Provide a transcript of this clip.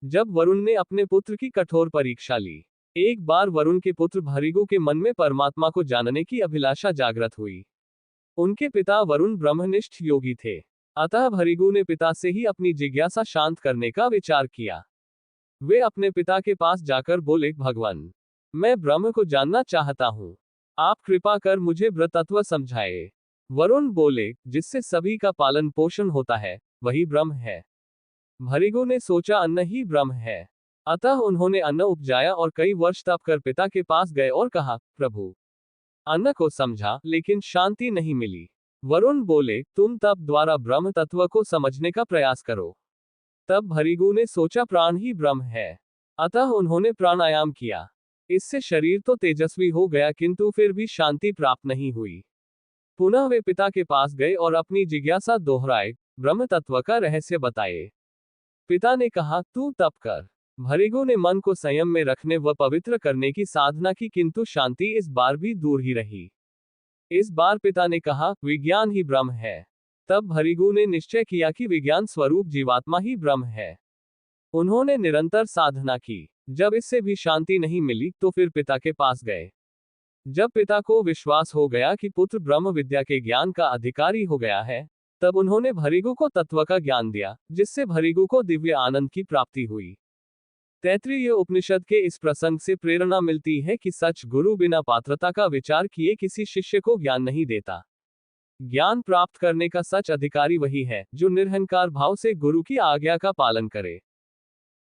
जब वरुण ने अपने पुत्र की कठोर परीक्षा ली। एक बार वरुण के पुत्र भृगु के मन में परमात्मा को जानने की अभिलाषा जागृत हुई। उनके पिता वरुण ब्रह्मनिष्ठ योगी थे। अतः भृगु ने पिता से ही अपनी जिज्ञासा शांत करने का विचार किया। वे अपने पिता के पास जाकर बोले, भगवान, मैं ब्रह्म को जानना चाहता हूँ। आप कृपा कर मुझे ब्रह्मतत्व समझाए। वरुण बोले, जिससे सभी का पालन पोषण होता है, वही ब्रह्म है। भृगु ने सोचा, अन्न ही ब्रह्म है। अतः उन्होंने अन्न उपजाया और कई वर्ष तप कर पिता के पास गए और कहा, प्रभु, अन्न को समझा लेकिन शांति नहीं मिली। वरुण बोले, तुम तप द्वारा ब्रह्म तत्व को समझने का प्रयास करो। तब भृगु ने सोचा, प्राण ही ब्रह्म है। अतः उन्होंने प्राणायाम किया। इससे शरीर तो तेजस्वी हो गया, किंतु फिर भी शांति प्राप्त नहीं हुई। पुनः वे पिता के पास गए और अपनी जिज्ञासा दोहराए, ब्रह्म तत्व का रहस्य बताए। पिता ने कहा, तू तप कर। भृगु ने मन को संयम में रखने व पवित्र करने की साधना की, किंतु शांति इस बार भी दूर ही रही। इस बार पिता ने कहा, विज्ञान ही ब्रह्म है। तब भृगु ने निश्चय किया कि विज्ञान स्वरूप जीवात्मा ही ब्रह्म है। उन्होंने निरंतर साधना की। जब इससे भी शांति नहीं मिली तो फिर पिता के पास गए। जब पिता को विश्वास हो गया कि पुत्र ब्रह्म विद्या के ज्ञान का अधिकारी हो गया है, तब उन्होंने भृगु को तत्व का ज्ञान दिया, जिससे भृगु को दिव्य आनंद की प्राप्ति हुई। तैत्तिरीय उपनिषद के इस प्रसंग से प्रेरणा मिलती है कि सच गुरु बिना पात्रता का विचार किए किसी शिष्य को ज्ञान नहीं देता। ज्ञान प्राप्त करने का सच अधिकारी वही है जो निरहंकार भाव से गुरु की आज्ञा का पालन करे।